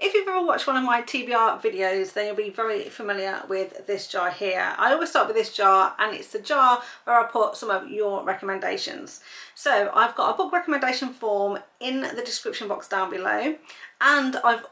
if you've ever watched one of my TBR videos, then you'll be very familiar with this jar here. I always start with this jar, and it's the jar where I put some of your recommendations. So I've got a book recommendation form in the description box down below, and I've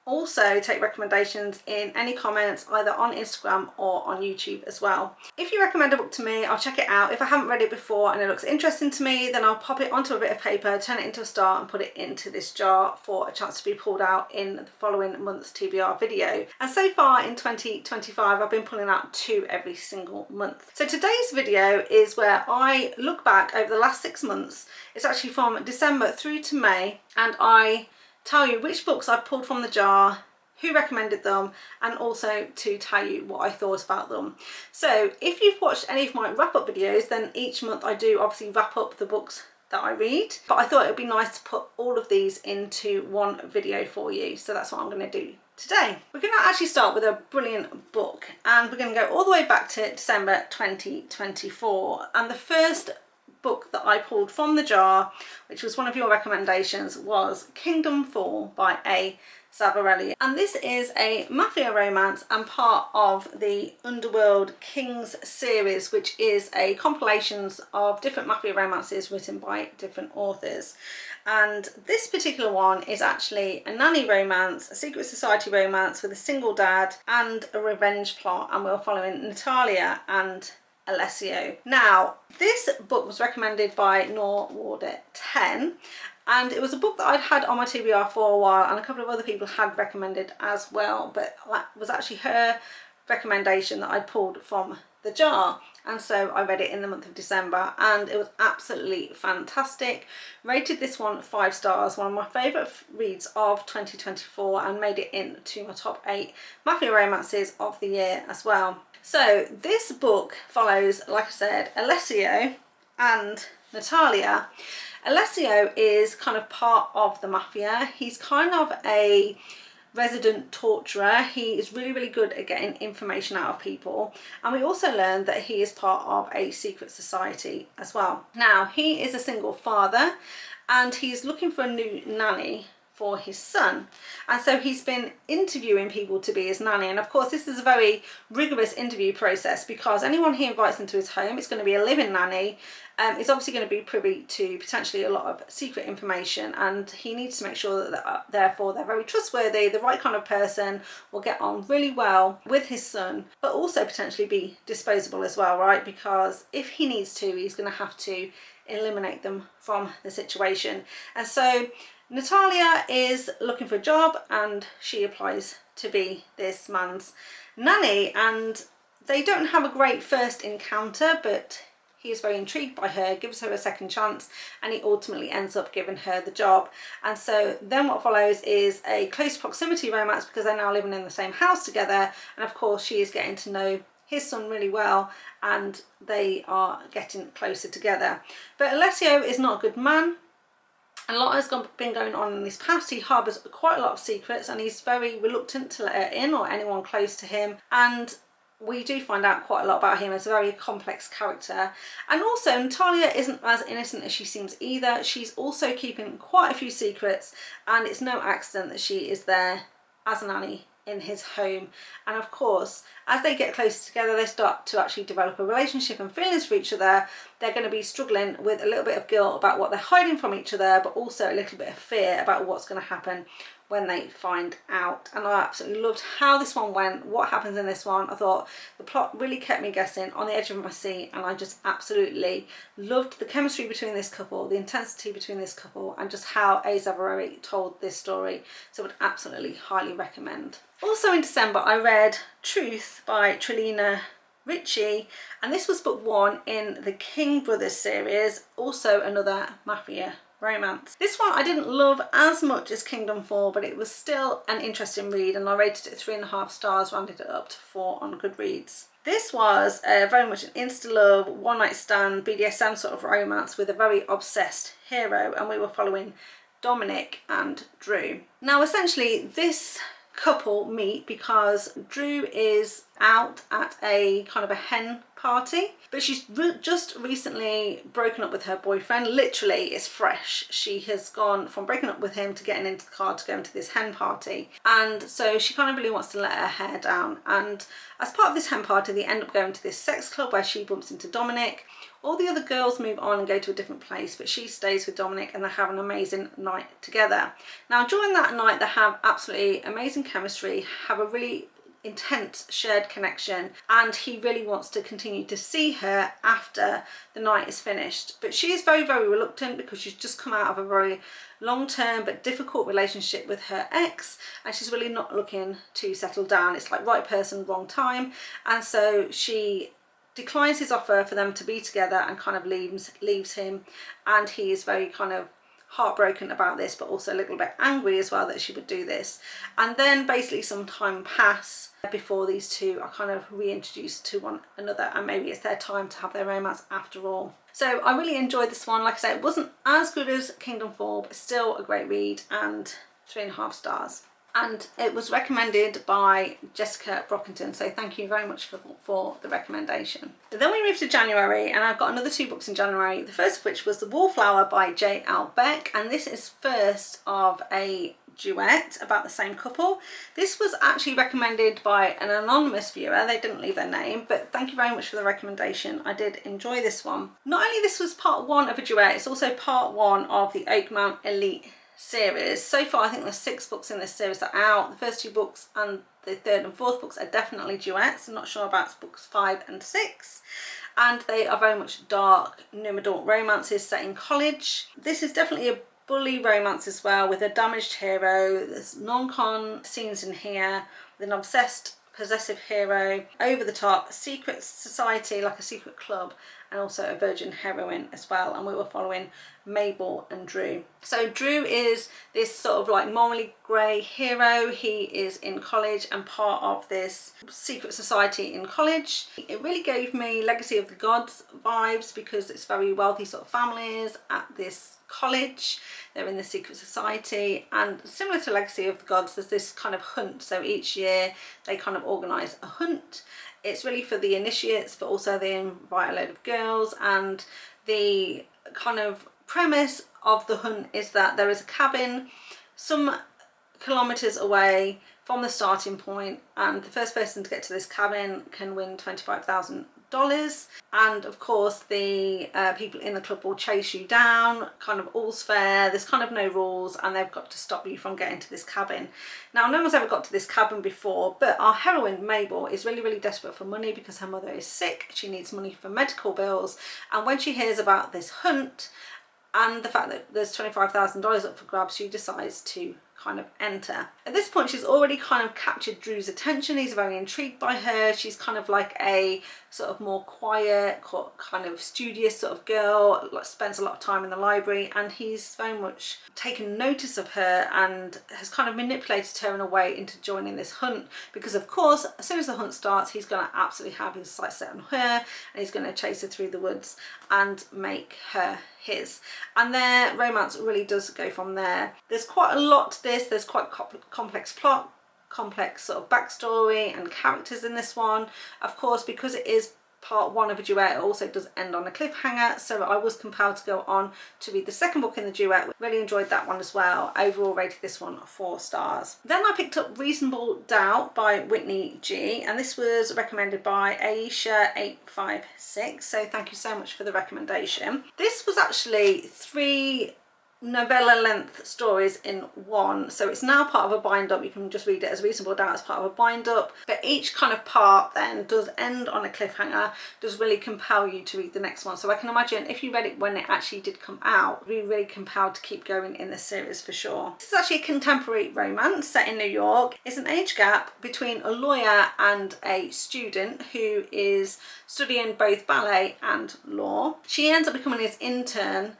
also take recommendations in any comments either on Instagram or on YouTube as well. If you recommend a book to me, I'll check it out. If I haven't read it before and it looks interesting to me, then I'll pop it onto a bit of paper, turn it into a star and put it into this jar for a chance to be pulled out in the following month's TBR video. And so far in 2025, I've been pulling out 2 every single month. So today's video is where I look back over the last 6 months. It's actually from December through to May, and I tell you which books I've pulled from the jar, who recommended them, and also to tell you what I thought about them. So if you've watched any of my wrap-up videos, then each month I do obviously wrap up the books that I read, but I thought it would be nice to put all of these into one video for you, so that's what I'm going to do today. We're going to actually start with a brilliant book, and we're going to go all the way back to December 2024, and the first book that I pulled from the jar, which was one of your recommendations, was Kingdom Fall by A. Zavarelli, and this is a mafia romance and part of the Underworld Kings series, which is a compilation of different mafia romances written by different authors. And this particular one is actually a nanny romance, a secret society romance with a single dad and a revenge plot, and we're following Natalia and Alessio. Now, this book was recommended by Nor Warder 10, and it was a book that I'd had on my TBR for a while, and a couple of other people had recommended as well, but that was actually her recommendation that I pulled from the jar, and so I read it in the month of December, and it was absolutely fantastic. Rated this one 5 stars, one of my favourite reads of 2024, and made it into my top 8 mafia romances of the year as well. So this book follows, like I said, Alessio and Natalia. Alessio is kind of part of the mafia. He's kind of a resident torturer. He is really good at getting information out of people, and we also learned that he is part of a secret society as well. Now, he is a single father, and he's looking for a new nanny for his son, and so he's been interviewing people to be his nanny. And of course, this is a very rigorous interview process, because anyone he invites into his home, it's going to be a living nanny, is obviously going to be privy to potentially a lot of secret information, and he needs to make sure that therefore they're very trustworthy, the right kind of person, will get on really well with his son, but also potentially be disposable as well, right? Because if he needs to, he's going to have to eliminate them from the situation. And so Natalia is looking for a job, and she applies to be this man's nanny, and they don't have a great first encounter, but he is very intrigued by her, gives her a second chance, and he ultimately ends up giving her the job. And so then what follows is a close proximity romance, because they're now living in the same house together, and of course she is getting to know his son really well, and they are getting closer together. But Alessio is not a good man. A lot has been going on in his past. He harbours quite a lot of secrets, and he's very reluctant to let her in or anyone close to him. And we do find out quite a lot about him as a very complex character. And also, Natalia isn't as innocent as she seems either. She's also keeping quite a few secrets, and it's no accident that she is there as a nanny in his home. And of course, as they get closer together, they start to actually develop a relationship and feelings for each other. They're going to be struggling with a little bit of guilt about what they're hiding from each other, but also a little bit of fear about what's going to happen when they find out. And I absolutely loved how this one went, what happens in this one. I thought the plot really kept me guessing, on the edge of my seat, and I just absolutely loved the chemistry between this couple, the intensity between this couple, and just how A. Zavarelli told this story. So I would absolutely highly recommend. Also in December, I read Truth by Trilina, and this was book 1 in the King Brothers series, also another mafia romance. This one I didn't love as much as Kingdom Fall, but it was still an interesting read, and I rated it 3.5 stars, rounded it up to 4 on Goodreads. This was very much an insta-love, one-night stand, BDSM sort of romance with a very obsessed hero, and we were following Dominic and Drew. Now essentially this couple meet because Drew is out at a kind of a hen party, but she's just recently broken up with her boyfriend. Literally, it's fresh. She has gone from breaking up with him to getting into the car to go into this hen party, and so she kind of really wants to let her hair down. And as part of this hen party, they end up going to this sex club where she bumps into Dominic. All the other girls move on and go to a different place, but she stays with Dominic and they have an amazing night together. Now, during that night, they have absolutely amazing chemistry, have a really intense shared connection, and he really wants to continue to see her after the night is finished. But she is very, very reluctant because she's just come out of a very long-term but difficult relationship with her ex, and she's really not looking to settle down. It's like right person, wrong time, and so she declines his offer for them to be together and kind of leaves him, and he is very kind of heartbroken about this, but also a little bit angry as well that she would do this. And then basically some time pass before these two are kind of reintroduced to one another, and maybe it's their time to have their romance after all. So I really enjoyed this one. Like I said, it wasn't as good as Kingdom Fall, but still a great read, and 3.5 stars. And it was recommended by Jessica Brockington, so thank you very much for the recommendation. Then we moved to January, and I've got another 2 books in January, the first of which was The Wallflower by J L Beck, and this is first of a duet about the same couple. This was actually recommended by an anonymous viewer. They didn't leave their name, but thank you very much for the recommendation. I did enjoy this one. Not only this was part 1 of a duet, it's also part 1 of the Oakmount Elite series. So far I think there's 6 books in this series that are out. The first 2 books and the 3rd and 4th books are definitely duets. I'm not sure about books 5 and 6, and they are very much dark new adult romances set in college. This is definitely a bully romance as well, with a damaged hero. There's non-con scenes in here with an obsessed possessive hero, over the top, secret society like a secret club, and also a virgin heroine as well. And we were following Mabel and Drew. So Drew is this sort of like morally grey hero. He is in college and part of this secret society in college. It really gave me Legacy of the Gods vibes because it's very wealthy sort of families at this college. They're in the secret society, and similar to Legacy of the Gods, there's this kind of hunt. So each year they kind of organise a hunt. It's really for the initiates, but also they invite a load of girls, and the kind of premise of the hunt is that there is a cabin some kilometres away from the starting point, and the first person to get to this cabin can win $25,000. And of course the people in the club will chase you down, kind of all's fair, there's kind of no rules, and they've got to stop you from getting to this cabin. Now, no one's ever got to this cabin before, but our heroine Mabel is really, really desperate for money because her mother is sick. She needs money for medical bills, and when she hears about this hunt and the fact that there's $25,000 up for grabs, she decides to kind of enter. At this point, she's already kind of captured Drew's attention. He's very intrigued by her. She's kind of like a sort of more quiet, kind of studious sort of girl, like spends a lot of time in the library, and he's very much taken notice of her and has kind of manipulated her in a way into joining this hunt, because of course as soon as the hunt starts, he's going to absolutely have his sights set on her, and he's going to chase her through the woods and make her his. And their romance really does go from there. There's quite a lot to this. There's quite complex plot, complex sort of backstory and characters in this one. Of course, because it is part 1 of a duet, it also does end on a cliffhanger, so I was compelled to go on to read the second book in the duet. Really enjoyed that one as well. Overall rated this one 4 stars. Then I picked up Reasonable Doubt by Whitney G, and this was recommended by Aisha856, so thank you so much for the recommendation. This was actually 3 novella length stories in one, so it's now part of a bind up. You can just read it as Reasonable Doubt as part of a bind up, but each kind of part then does end on a cliffhanger, does really compel you to read the next one. So I can imagine if you read it when it actually did come out, you'd be really compelled to keep going in this series for sure. This is actually a contemporary romance set in New York. It's an age gap between a lawyer and a student who is studying both ballet and law. She ends up becoming his intern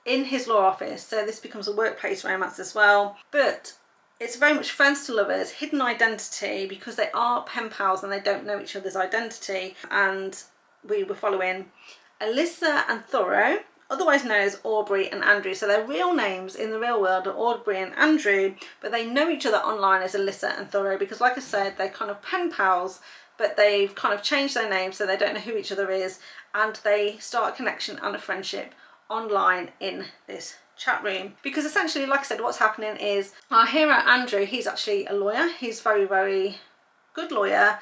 in his law office, so this becomes a workplace romance as well, but it's very much friends to lovers, hidden identity, because they are pen pals and they don't know each other's identity. And we were following Alyssa and Thoreau, otherwise known as Aubrey and Andrew. So their real names in the real world are Aubrey and Andrew, but they know each other online as Alyssa and Thoreau because, like I said, they're kind of pen pals but they've kind of changed their name so they don't know who each other is, and they start a connection and a friendship online in this chat room. Because essentially, like I said, what's happening is our hero Andrew, he's actually a lawyer. He's very, very good lawyer,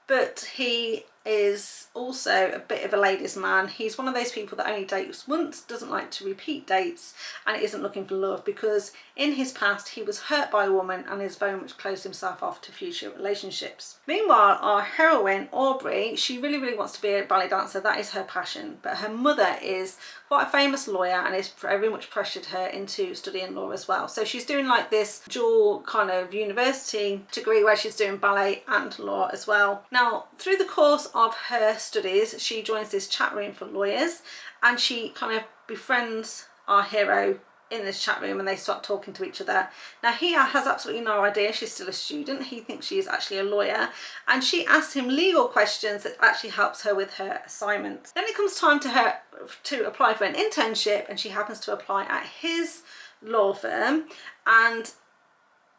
but he is also a bit of a ladies' man. He's one of those people that only dates once, doesn't like to repeat dates, and isn't looking for love, because in his past he was hurt by a woman and has very much closed himself off to future relationships. Meanwhile, our heroine Aubrey, she really, really wants to be a ballet dancer. That is her passion, but her mother is quite a famous lawyer and has very much pressured her into studying law as well. So she's doing like this dual kind of university degree where she's doing ballet and law as well. Now, through the course of her studies, she joins this chat room for lawyers, and she kind of befriends our hero in this chat room, and they start talking to each other. Now, he has absolutely no idea she's still a student. He thinks she is actually a lawyer, and she asks him legal questions that actually helps her with her assignments. Then it comes time to her to apply for an internship, and she happens to apply at his law firm, and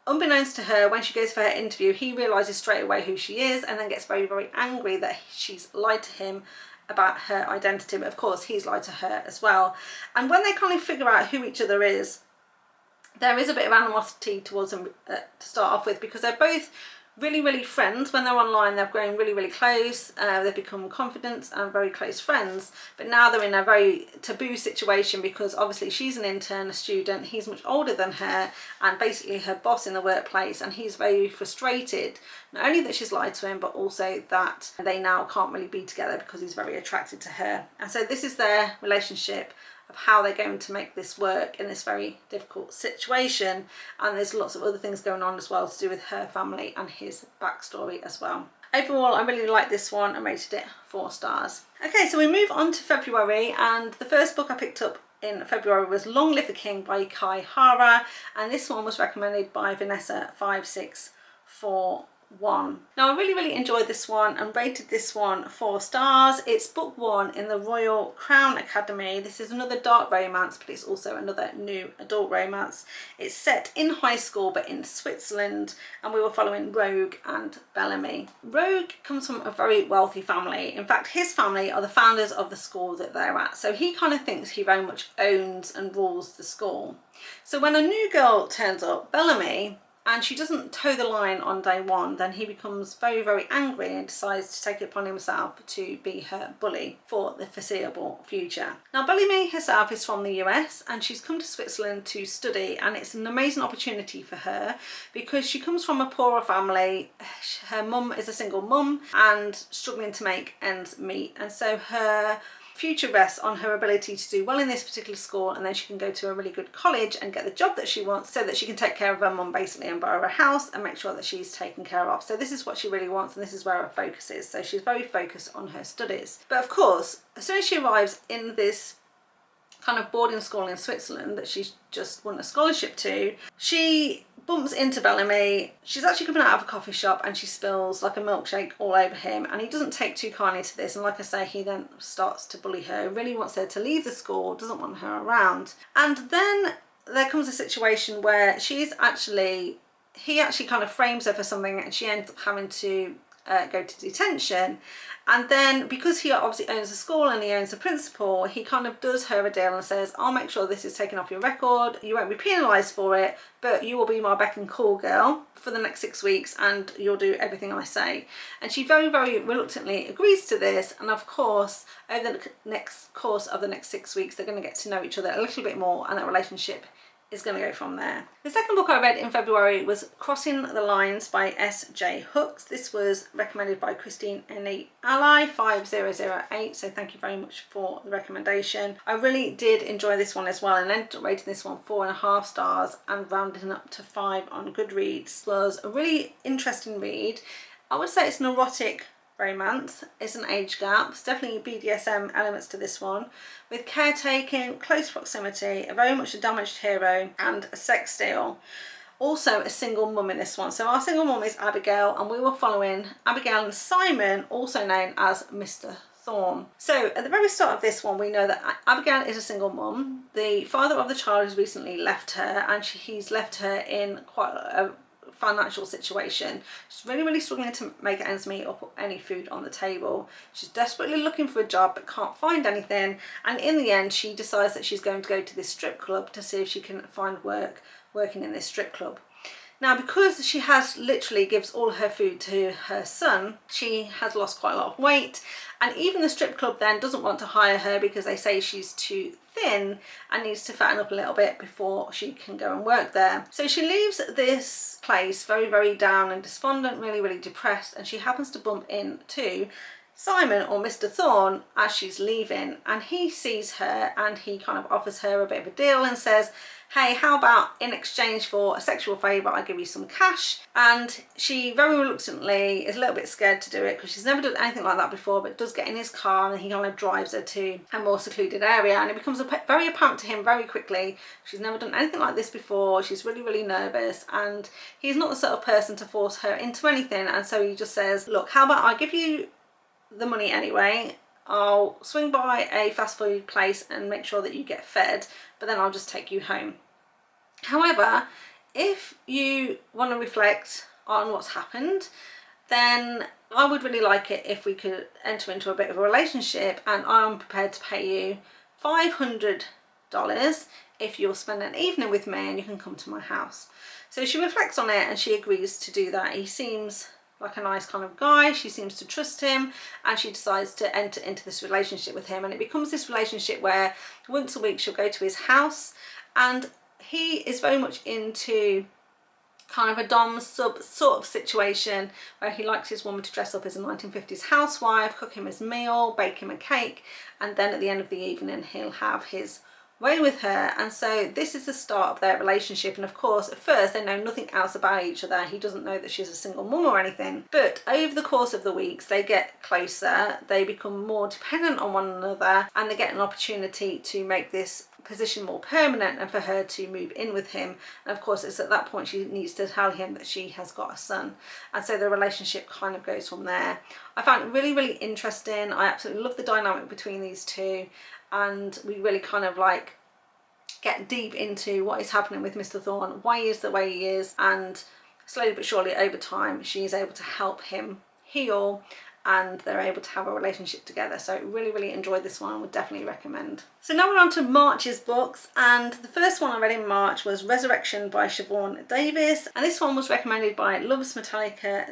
unbeknownst to her, when she goes for her interview, he realises straight away who she is, and then gets very, very angry that she's lied to him about her identity. But of course, he's lied to her as well. And when they kind of figure out who each other is, there is a bit of animosity towards them to start off with, because they're both really, really friends. When they're online, they've grown really, really close. They've become confidant and very close friends. But now they're in a very taboo situation, because obviously she's an intern, a student, he's much older than her, and basically her boss in the workplace, and he's very frustrated, not only that she's lied to him, but also that they now can't really be together because he's very attracted to her. And so this is their relationship, of how they're going to make this work in this very difficult situation. And there's lots of other things going on as well to do with her family and his backstory as well. Overall, I really like this one. I rated it 4 stars. Okay, so we move on to February, and the first book I picked up in February was Long Live the King by Khai Hara, and this one was recommended by Vanessa5641. Now, I really, really enjoyed this one and rated this one 4 stars. It's book 1 in the Royal Crown Academy. This is another dark romance, but it's also another new adult romance. It's set in high school, but in Switzerland, and we were following Rogue and Bellamy. Rogue comes from a very wealthy family. In fact, his family are the founders of the school that they're at, so he kind of thinks he very much owns and rules the school. So when a new girl turns up, Bellamy, and she doesn't toe the line on day one, then he becomes very, very angry and decides to take it upon himself to be her bully for the foreseeable future. Now, Bellamy herself is from the US, and she's come to Switzerland to study, and it's an amazing opportunity for her because she comes from a poorer family. Her mum is a single mum and struggling to make ends meet, and so her future rests on her ability to do well in this particular school, and then she can go to a really good college and get the job that she wants, so that she can take care of her mum basically and buy her a house and make sure that she's taken care of. So this is what she really wants, and this is where her focus is. So she's very focused on her studies. But of course, as soon as she arrives in this kind of boarding school in Switzerland that she's just won a scholarship to, she bumps into Bellamy. She's actually coming out of a coffee shop and she spills like a milkshake all over him, and he doesn't take too kindly to this, and like I say, he then starts to bully her, really wants her to leave the school, doesn't want her around. And then there comes a situation where he actually kind of frames her for something, and she ends up having to go to detention. And then, because he obviously owns the school and he owns the principal, he kind of does her a deal and says, I'll make sure this is taken off your record, you won't be penalised for it, but you will be my beck and call girl for the next 6 weeks, and you'll do everything I say. And she very, very reluctantly agrees to this, and of course, over the course of the next 6 weeks, they're going to get to know each other a little bit more, and that relationship is going to go from there. The second book I read in February was Crossing the Lines by S.J. Hooks. This was recommended by Christine Eni Ally 5008, so thank you very much for the recommendation. I really did enjoy this one as well, and ended up rating this one 4.5 stars and rounding up to 5 on Goodreads. It was a really interesting read. I would say it's an erotic romance. It's an age gap. It's definitely BDSM elements to this one, with caretaking, close proximity, a very much a damaged hero, and a sex deal. Also a single mum in this one. So our single mum is Abigail, and we were following Abigail and Simon, also known as Mr. Thorne. So at the very start of this one, we know that Abigail is a single mum. The father of the child has recently left her, and he's left her in quite a financial situation. She's really struggling to make ends meet or put any food on the table. She's desperately looking for a job but can't find anything, and in the end she decides that she's going to go to this strip club to see if she can find work working in this strip club. Now, because she has literally gives all her food to her son, she has lost quite a lot of weight, and even the strip club then doesn't want to hire her because they say she's too thin and needs to fatten up a little bit before she can go and work there. So she leaves this place very down and despondent, really depressed, and she happens to bump into Simon, or Mr. Thorne, as she's leaving, and he sees her and he kind of offers her a bit of a deal and says, hey, how about in exchange for a sexual favour I give you some cash? And she very reluctantly is a little bit scared to do it because she's never done anything like that before, but does get in his car and he kind of drives her to a more secluded area, and it becomes very apparent to him very quickly she's never done anything like this before. She's really nervous, and he's not the sort of person to force her into anything, and so he just says, look, how about I give you the money anyway, I'll swing by a fast food place and make sure that you get fed, but then I'll just take you home. However, if you want to reflect on what's happened, then I would really like it if we could enter into a bit of a relationship, and I'm prepared to pay you $500 if you'll spend an evening with me and you can come to my house. So she reflects on it and she agrees to do that. He seems like a nice kind of guy, she seems to trust him, and she decides to enter into this relationship with him, and it becomes this relationship where once a week she'll go to his house, and he is very much into kind of a dom sub sort of situation where he likes his woman to dress up as a 1950s housewife, cook him his meal, bake him a cake, and then at the end of the evening he'll have his way with her. And so this is the start of their relationship, and of course at first they know nothing else about each other. He doesn't know that she's a single mum or anything, but over the course of the weeks they get closer, they become more dependent on one another, and they get an opportunity to make this position more permanent and for her to move in with him. And of course it's at that point she needs to tell him that she has got a son, and so the relationship kind of goes from there. I found it really interesting. I absolutely love the dynamic between these two, and we really kind of like get deep into what is happening with Mr. Thorne, why he is the way he is, and slowly but surely over time she is able to help him heal, and they're able to have a relationship together. So really enjoyed this one, would definitely recommend. So now we're on to March's books, and the first one I read in March was Resurrection by Siobhan Davis, and this one was recommended by Loves Metallica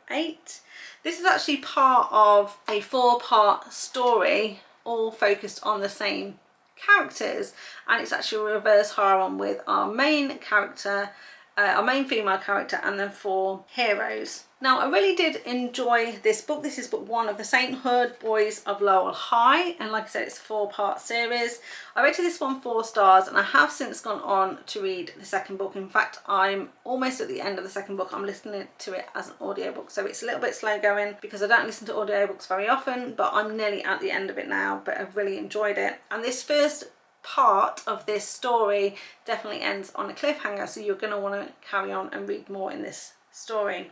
08. This is actually part of a 4-part story all focused on the same characters, and it's actually a reverse harem with our main character, our main female character, and then 4 heroes. Now I really did enjoy this book. This is book 1 of the Sainthood Boys of Lowell High, and like I said, it's a 4-part series. I rated this one 4 stars, and I have since gone on to read the second book. In fact, I'm almost at the end of the second book. I'm listening to it as an audiobook, so it's a little bit slow going because I don't listen to audiobooks very often, but I'm nearly at the end of it now. But I've really enjoyed it, and this first part of this story definitely ends on a cliffhanger, so you're going to want to carry on and read more in this story.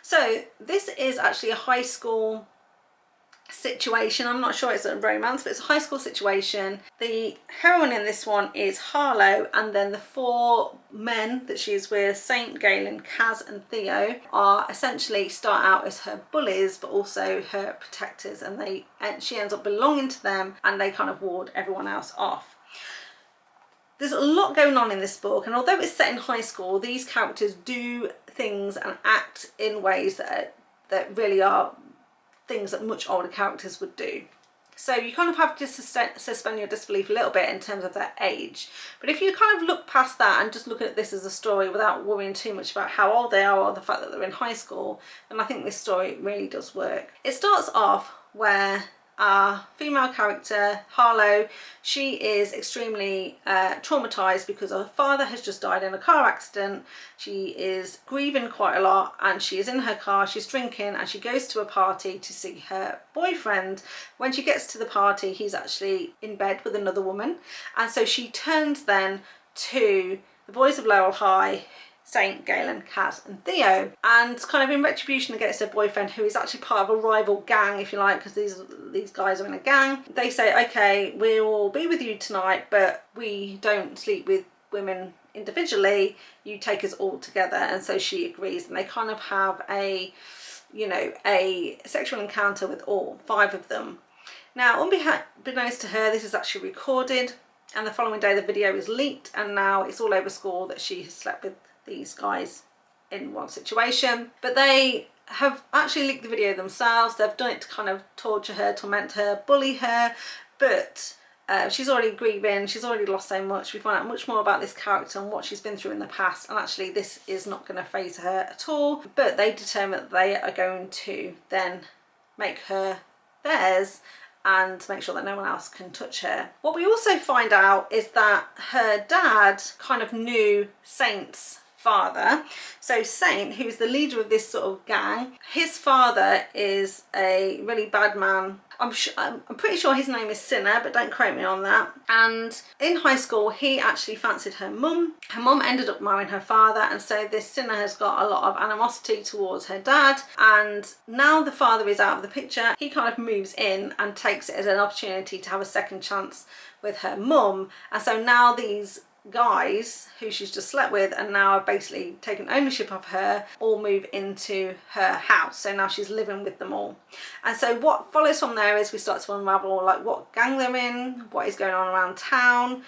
So this is actually a high school situation. I'm not sure it's a romance, but it's a high school situation. The heroine in this one is Harlow, and then the 4 men that she's with, Saint, Galen, Kaz and Theo, are essentially start out as her bullies but also her protectors, and she ends up belonging to them, and they kind of ward everyone else off. There's a lot going on in this book, and although it's set in high school, these characters do things and act in ways that really are things that much older characters would do. So you kind of have to suspend your disbelief a little bit in terms of their age. But if you kind of look past that and just look at this as a story without worrying too much about how old they are or the fact that they're in high school, then I think this story really does work. It starts off where our female character, Harlow, she is extremely traumatized because her father has just died in a car accident. She is grieving quite a lot, and she is in her car, she's drinking, and she goes to a party to see her boyfriend. When she gets to the party, he's actually in bed with another woman, and so she turns then to the boys of Lowell High, Saint, Galen, Kaz and Theo, and kind of in retribution against her boyfriend, who is actually part of a rival gang, if you like, because these guys are in a gang. They say, okay, we will be with you tonight, but we don't sleep with women individually, you take us all together. And so she agrees, and they kind of have a, you know, a sexual encounter with all 5 of them. Now, unbeknownst to her, this is actually recorded, and the following day the video is leaked, and now it's all over school that she has slept with these guys in one situation. But they have actually leaked the video themselves. They've done it to kind of torture her, torment her, bully her, but she's already grieving, she's already lost so much. We find out much more about this character and what she's been through in the past, and actually this is not going to faze her at all. But they determine that they are going to then make her theirs and make sure that no one else can touch her. What we also find out is that her dad kind of knew Saint's father. So Saint, who's the leader of this sort of gang, his father is a really bad man. I'm pretty sure his name is Sinner, but don't quote me on that. And in high school, he actually fancied her mum. Her mum ended up marrying her father, and so this Sinner has got a lot of animosity towards her dad. And now the father is out of the picture, he kind of moves in and takes it as an opportunity to have a second chance with her mum. And so now these guys who she's just slept with and now have basically taken ownership of her, all move into her house. So now she's living with them all. And so what follows from there is we start to unravel like what gang they're in, what is going on around town,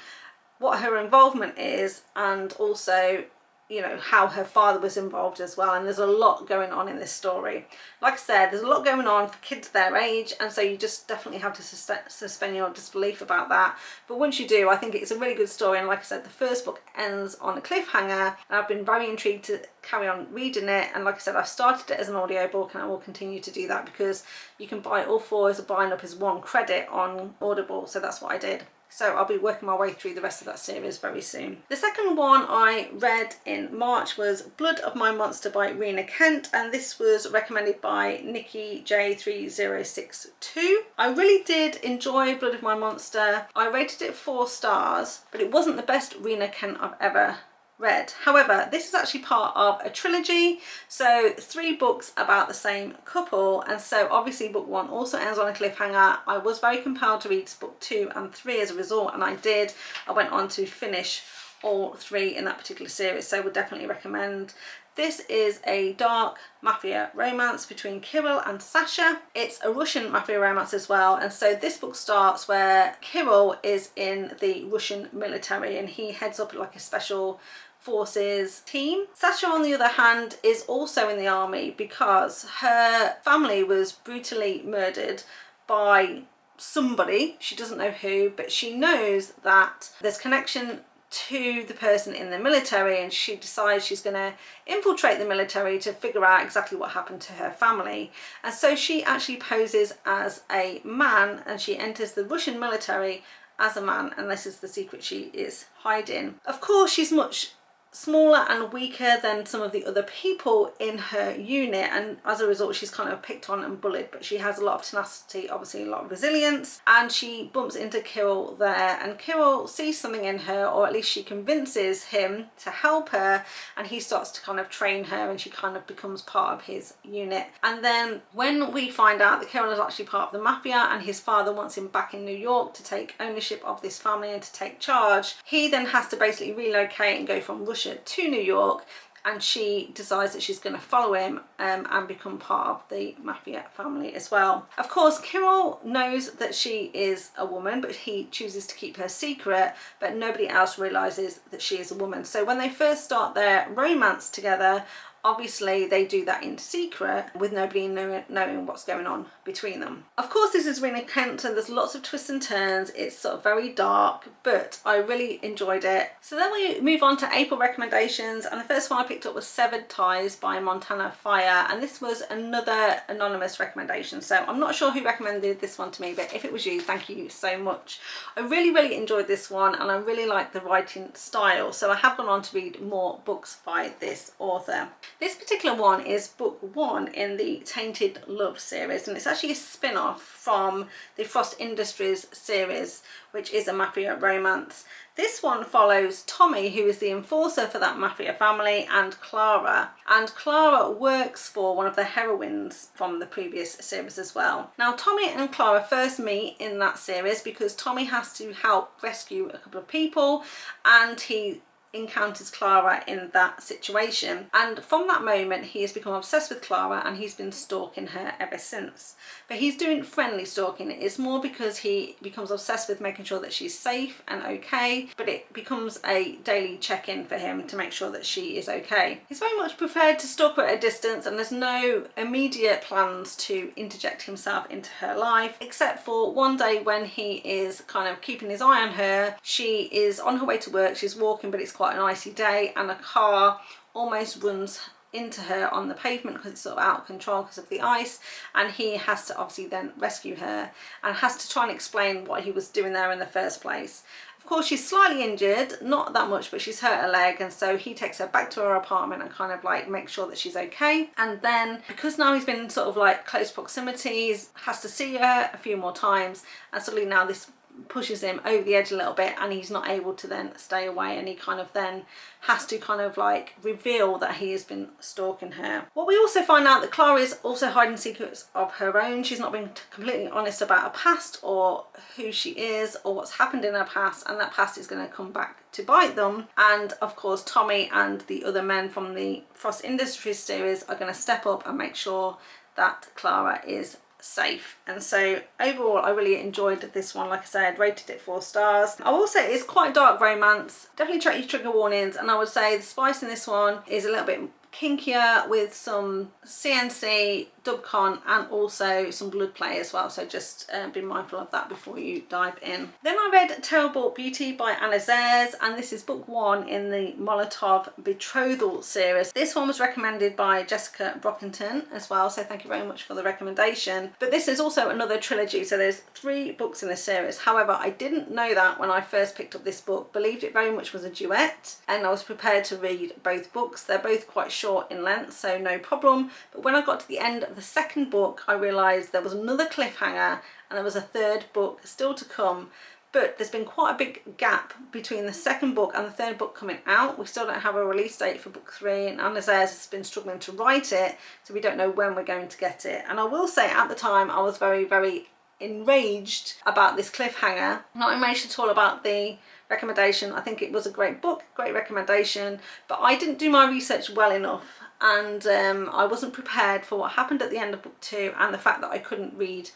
what her involvement is, and also, you know, how her father was involved as well. And there's a lot going on in this story. Like I said, there's a lot going on for kids their age, and so you just definitely have to suspend your disbelief about that. But once you do, I think it's a really good story. And like I said, the first book ends on a cliffhanger, and I've been very intrigued to carry on reading it. And like I said, I've started it as an audiobook, and I will continue to do that because you can buy all 4 as a bind up as 1 credit on Audible. So that's what I did. So I'll be working my way through the rest of that series very soon. The second one I read in March was Blood of My Monster by Rina Kent, and this was recommended by Nikki J3062. I really did enjoy Blood of My Monster. I rated it 4 stars, but it wasn't the best Rina Kent I've ever read. However, this is actually part of a trilogy, so 3 books about the same couple, and so obviously book 1 also ends on a cliffhanger. I was very compelled to read book 2 and 3 as a result, and I did. I went on to finish all 3 in that particular series, so would definitely recommend. This is a dark mafia romance between Kirill and Sasha. It's a Russian mafia romance as well, and so this book starts where Kirill is in the Russian military and he heads up like a special forces team. Sasha, on the other hand, is also in the army because her family was brutally murdered by somebody. She doesn't know who, but she knows that there's connection to the person in the military, and she decides she's going to infiltrate the military to figure out exactly what happened to her family. And so she actually poses as a man, and she enters the Russian military as a man, and this is the secret she is hiding. Of course, she's much smaller and weaker than some of the other people in her unit, and as a result she's kind of picked on and bullied, but she has a lot of tenacity, obviously a lot of resilience, and she bumps into Kirill there, and Kirill sees something in her, or at least she convinces him to help her, and he starts to kind of train her, and she kind of becomes part of his unit. And then when we find out that Kirill is actually part of the mafia and his father wants him back in New York to take ownership of this family and to take charge, he then has to basically relocate and go from Russia to New York, and she decides that she's going to follow him and become part of the mafia family as well. Of course, Kirill knows that she is a woman, but he chooses to keep her secret, but nobody else realizes that she is a woman. So when they first start their romance together, obviously they do that in secret with nobody knowing what's going on between them. Of course, this is Rina Kent and there's lots of twists and turns. It's sort of very dark, but I really enjoyed it. So then we move on to April recommendations, and the first one I picked up was Severed Ties by Montana Fyre, and this was another anonymous recommendation, so I'm not sure who recommended this one to me, but if it was you, thank you so much. I really enjoyed this one, and I really like the writing style, so I have gone on to read more books by this author. This particular one is book 1 in the Tainted Love series, and it's actually a spin-off from the Frost Industries series, which is a mafia romance. This one follows Tommy, who is the enforcer for that mafia family, and Clara. And Clara works for one of the heroines from the previous series as well. Now, Tommy and Clara first meet in that series because Tommy has to help rescue a couple of people, and he encounters Clara in that situation, and from that moment he has become obsessed with Clara and he's been stalking her ever since. But he's doing friendly stalking. It's more because he becomes obsessed with making sure that she's safe and okay, but it becomes a daily check-in for him to make sure that she is okay. He's very much prepared to stalk her at a distance, and there's no immediate plans to interject himself into her life, except for one day when he is kind of keeping his eye on her. She is on her way to work, she's walking, but it's quite an icy day, and a car almost runs into her on the pavement because it's sort of out of control because of the ice, and he has to obviously then rescue her and has to try and explain what he was doing there in the first place. Of course, she's slightly injured, not that much, but she's hurt her leg, and so he takes her back to her apartment and kind of like makes sure that she's okay. And then, because now he's been in sort of like close proximity, has to see her a few more times, and suddenly now this pushes him over the edge a little bit, and he's not able to then stay away, and he kind of then has to kind of like reveal that he has been stalking her. What we also find out that Clara is also hiding secrets of her own. She's not being completely honest about her past or who she is or what's happened in her past, and that past is going to come back to bite them. And of course Tommy and the other men from the Frost Industries series are going to step up and make sure that Clara is safe. And so overall I really enjoyed this one. Like I said, rated it 4 stars. I will say it's quite dark romance, definitely check your trigger warnings, and I would say the spice in this one is a little bit kinkier with some CNC, dubcon, and also some blood play as well, so just be mindful of that before you dive in. Then I read Terrible Beauty by Anna Zaires, and this is book 1 in the Molotov Betrothal series. This one was recommended by Jessica Brockington as well, so thank you very much for the recommendation. But this is also another trilogy, so there's 3 books in this series. However, I didn't know that when I first picked up this book, believed it very much was a duet, and I was prepared to read both books. They're both quite short in length, so no problem. But when I got to the end of the second book, I realised there was another cliffhanger and there was a 3rd book still to come. But there's been quite a big gap between the second book and the 3rd book coming out. We still don't have a release date for book 3, and Anna Zaires has been struggling to write it, so we don't know when we're going to get it. And I will say at the time I was very enraged about this cliffhanger. Not enraged at all about the recommendation. I think it was a great book, great recommendation, but I didn't do my research well enough, and I wasn't prepared for what happened at the end of book 2 and the fact that I couldn't read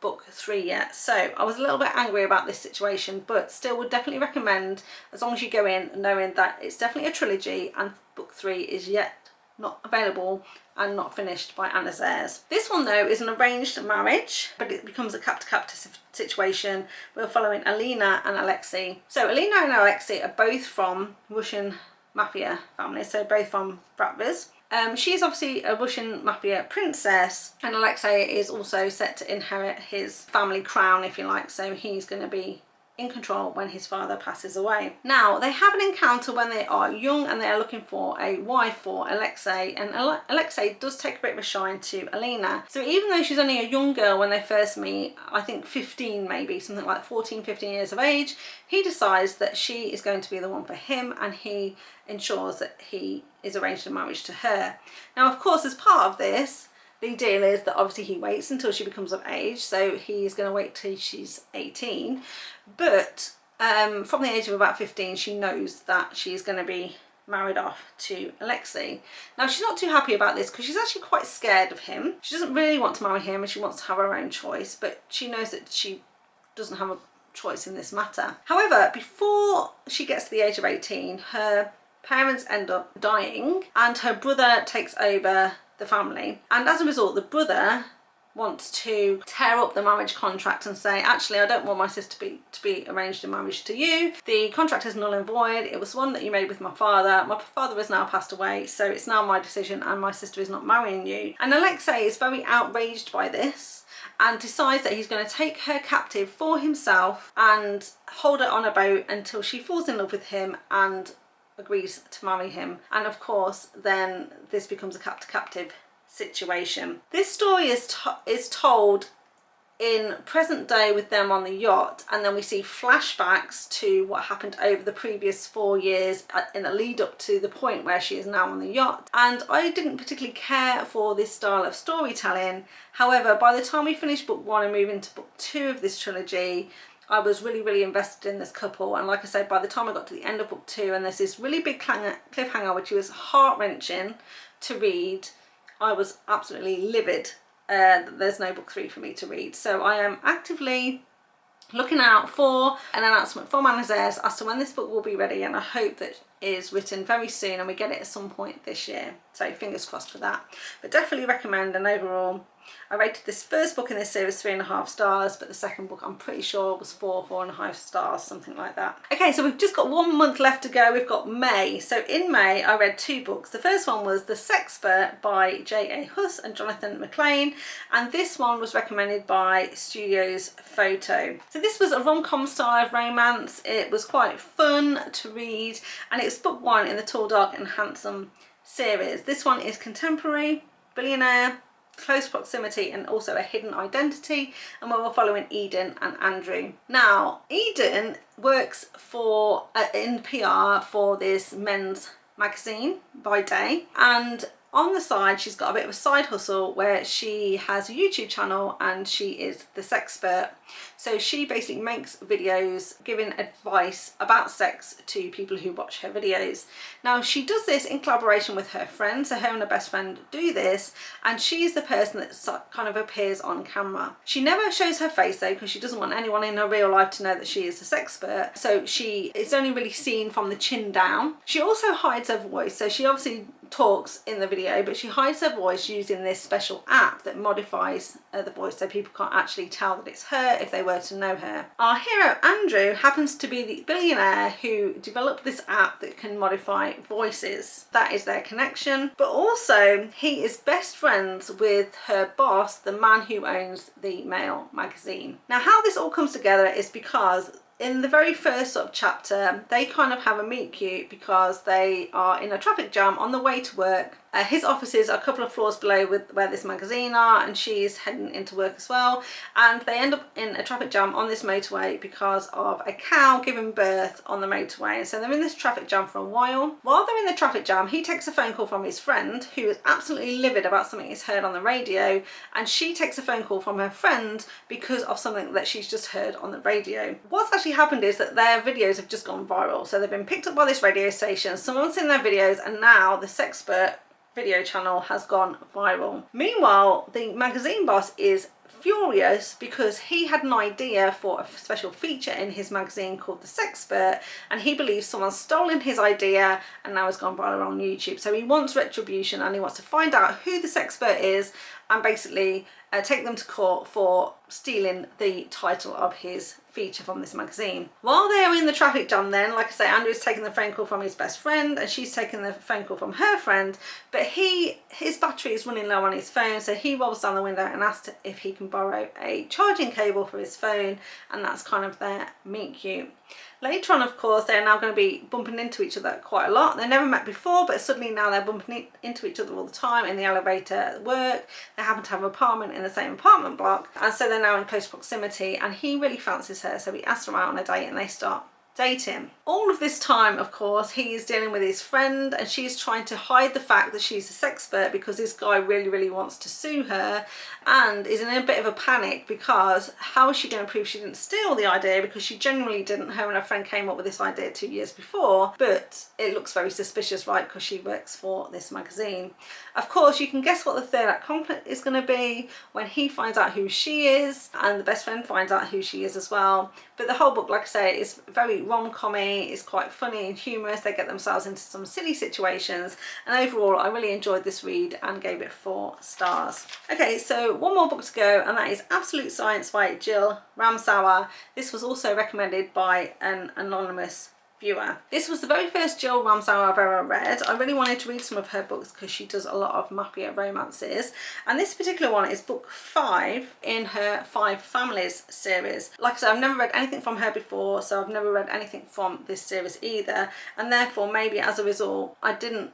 book 3 yet. So I was a little bit angry about this situation, but still would definitely recommend, as long as you go in knowing that it's definitely a trilogy and book 3 is yet not available and not finished by Anna Zaires. This one though is an arranged marriage, but it becomes a captor situation. We're following Alina and Alexei. So Alina and Alexei are both from Russian mafia families, so both from Bratviz. She's obviously a Russian mafia princess, and Alexei is also set to inherit his family crown, if you like, so he's going to be in control when his father passes away. Now, they have an encounter when they are young and they are looking for a wife for Alexei, and Alexei does take a bit of a shine to Alina. So even though she's only a young girl when they first meet, I think 15 maybe, something like 14, 15 years of age, he decides that she is going to be the one for him, and he ensures that he is arranged a marriage to her. Now, of course, as part of this, the deal is that obviously he waits until she becomes of age, so he's going to wait till she's 18. But from the age of about 15, she knows that she's going to be married off to Alexei. Now, she's not too happy about this because she's actually quite scared of him. She doesn't really want to marry him and she wants to have her own choice, but she knows that she doesn't have a choice in this matter. However, before she gets to the age of 18, her parents end up dying and her brother takes over the family, and as a result the brother wants to tear up the marriage contract and say, actually, I don't want my sister to be arranged in marriage to you. The contract is null and void. It was one that you made with my father. My father has now passed away, so it's now my decision and my sister is not marrying you. And Alexei is very outraged by this and decides that he's going to take her captive for himself and hold her on a boat until she falls in love with him and agrees to marry him. And of course then this becomes a captive situation. This story is told in present day with them on the yacht, and then we see flashbacks to what happened over the previous 4 years in the lead up to the point where she is now on the yacht. And I didn't particularly care for this style of storytelling. However, by the time we finish book 1 and move into book 2 of this trilogy, I was really invested in this couple, and like I said, by the time I got to the end of book 2 and there's this really big cliffhanger which was heart-wrenching to read, I was absolutely livid that there's no book 3 for me to read. So I am actively looking out for an announcement from Zaires as to when this book will be ready, and I hope that is written very soon and we get it at some point this year. So fingers crossed for that. But definitely recommend, and overall I rated this first book in this series 3.5 stars, but the second book I'm pretty sure was 4.5 stars, something like that. Okay, so we've just got 1 month left to go. We've got May. So in May I read 2 books. The first one was The Sexpert by J. Huss and Johnathan McClain, and this one was recommended by Studios Photo. So this was a rom-com style of romance. It was quite fun to read, and it's book 1 in the Tall, Dark and Handsome series. This one is contemporary, billionaire, close proximity, and also a hidden identity, and we're following Eden and Andrew. Now Eden works for in PR for this men's magazine by day, and on the side she's got a bit of a side hustle where she has a YouTube channel and she is the Sexpert. So she basically makes videos giving advice about sex to people who watch her videos. Now she does this in collaboration with her friend, so her and her best friend do this, and she's the person that kind of appears on camera. She never shows her face though, because she doesn't want anyone in her real life to know that she is a Sexpert, so she is only really seen from the chin down. She also hides her voice, so she obviously talks in the video, but she hides her voice using this special app that modifies the voice so people can't actually tell that it's her if they were to know her. Our hero Andrew happens to be the billionaire who developed this app that can modify voices. That is their connection, but also he is best friends with her boss, the man who owns the male magazine. Now how this all comes together is because in the very first sort of chapter they kind of have a meet cute because they are in a traffic jam on the way to work. His offices are a couple of floors below where this magazine are, and she's heading into work as well, and they end up in a traffic jam on this motorway because of a cow giving birth on the motorway. And so they're in this traffic jam for a while. While they're in the traffic jam, he takes a phone call from his friend who is absolutely livid about something he's heard on the radio, and she takes a phone call from her friend because of something that she's just heard on the radio. What's actually happened is that their videos have just gone viral, so they've been picked up by this radio station, someone's seen their videos, and now the Sexpert video channel has gone viral. Meanwhile, the magazine boss is furious because he had an idea for a special feature in his magazine called The Sexpert, and he believes someone's stolen his idea and now it's gone viral on YouTube. So he wants retribution, and he wants to find out who the Sexpert is and basically take them to court for stealing the title of his feature from this magazine. While they are in the traffic jam then, like I say, Andrew's taking the phone call from his best friend and she's taking the phone call from her friend, but his battery is running low on his phone, so he rolls down the window and asks if he can borrow a charging cable for his phone, and that's kind of their meet cute. Later on, of course, they're now going to be bumping into each other quite a lot. They never met before, but suddenly now they're bumping into each other all the time in the elevator at work. They happen to have an apartment in the same apartment block, and so they're now in close proximity, and he really fancies her, so he asks her out on a date and they start dating. All of this time, of course, he is dealing with his friend, and she's trying to hide the fact that she's a Sexpert because this guy really wants to sue her, and is in a bit of a panic because how is she going to prove she didn't steal the idea, because she genuinely didn't. Her and her friend came up with this idea 2 years before, but it looks very suspicious, right, because she works for this magazine. Of course, you can guess what the third act conflict is going to be when he finds out who she is and the best friend finds out who she is as well. But the whole book, like I say, is very rom-commy, it's quite funny and humorous. They get themselves into some silly situations, and overall I really enjoyed this read and gave it 4 stars. Okay, so one more book to go, and that is Absolute Science by Jill Ramsower. This was also recommended by an anonymous viewer. This was the very first Jill Ramsower I've ever read. I really wanted to read some of her books because she does a lot of mafia romances, and this particular one is book 5 in her 5 Families series. Like I said, I've never read anything from her before, so I've never read anything from this series either, and therefore maybe as a result I didn't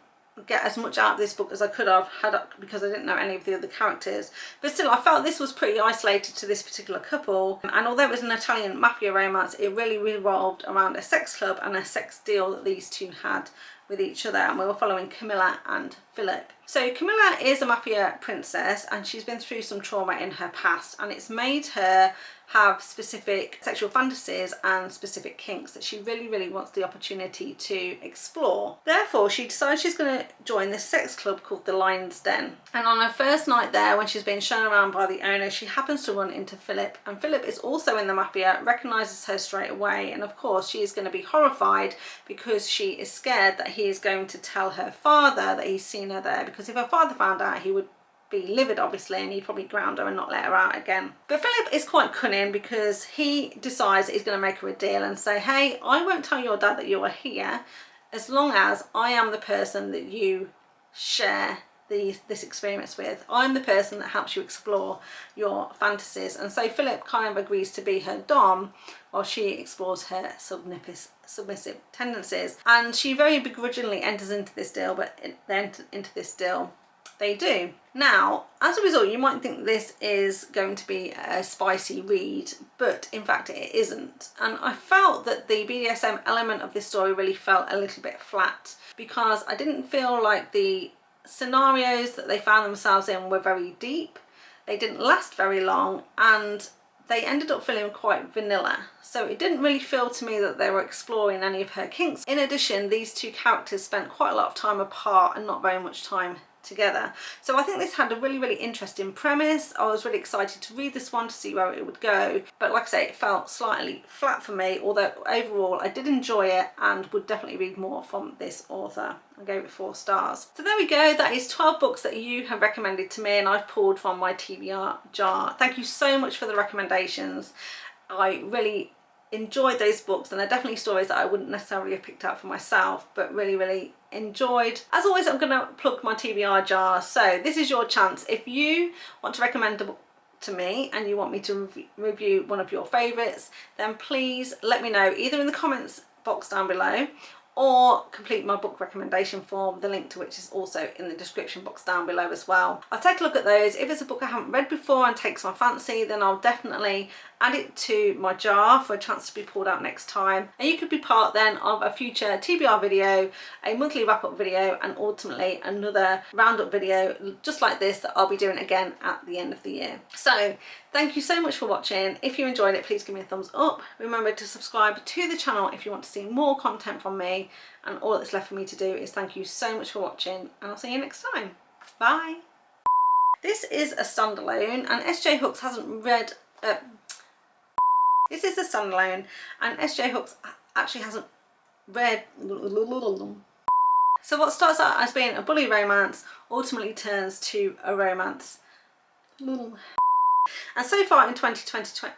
get as much out of this book as I could have had, because I didn't know any of the other characters. But still, I felt this was pretty isolated to this particular couple, and although it was an Italian mafia romance, it really revolved around a sex club and a sex deal that these two had with each other, and we were following Camilla and Philip. So Camilla is a Mafia princess and she's been through some trauma in her past, and it's made her have specific sexual fantasies and specific kinks that she really wants the opportunity to explore. Therefore, she decides she's going to join this sex club called the Lion's Den. And on her first night there, when she's being shown around by the owner, she happens to run into Philip, and Philip is also in the Mafia, recognises her straight away, and of course she is going to be horrified because she is scared that he is going to tell her father that he's seen her there, because if her father found out, he would be livid obviously, and he'd probably ground her and not let her out again. But Philip is quite cunning because he decides that he's going to make her a deal and say, hey, I won't tell your dad that you are here as long as I am the person that you share this experience with. I'm the person that helps you explore your fantasies. And so Philip kind of agrees to be her dom while she explores her submissive tendencies, and she very begrudgingly enters into this deal, but they do. Now, as a result, you might think this is going to be a spicy read, but in fact it isn't. And I felt that the BDSM element of this story really felt a little bit flat, because I didn't feel like the scenarios that they found themselves in were very deep. They didn't last very long, and they ended up feeling quite vanilla. So it didn't really feel to me that they were exploring any of her kinks. In addition, these two characters spent quite a lot of time apart and not very much time together. So I think this had a really interesting premise. I was really excited to read this one to see where it would go, but like I say, it felt slightly flat for me, although overall I did enjoy it and would definitely read more from this author. I gave it 4 stars. So there we go, that is 12 books that you have recommended to me and I've pulled from my TBR jar. Thank you so much for the recommendations. I really enjoyed those books, and they're definitely stories that I wouldn't necessarily have picked out for myself, but really enjoyed. As always, I'm going to plug my TBR jar, so this is your chance. If you want to recommend a book to me and you want me to review one of your favourites, then please let me know either in the comments box down below or complete my book recommendation form, the link to which is also in the description box down below as well. I'll take a look at those. If it's a book I haven't read before and takes my fancy, then I'll definitely add it to my jar for a chance to be pulled out next time. And you could be part then of a future TBR video, a monthly wrap-up video, and ultimately another roundup video just like this that I'll be doing again at the end of the year. So thank you so much for watching. If you enjoyed it, please give me a thumbs up. Remember to subscribe to the channel if you want to see more content from me, and all that's left for me to do is thank you so much for watching, and I'll see you next time. Bye. This is a standalone, and SJ Hooks hasn't read this is a standalone, and SJ Hooks actually hasn't read. So what starts out as being a bully romance ultimately turns to a romance. And so far in 2020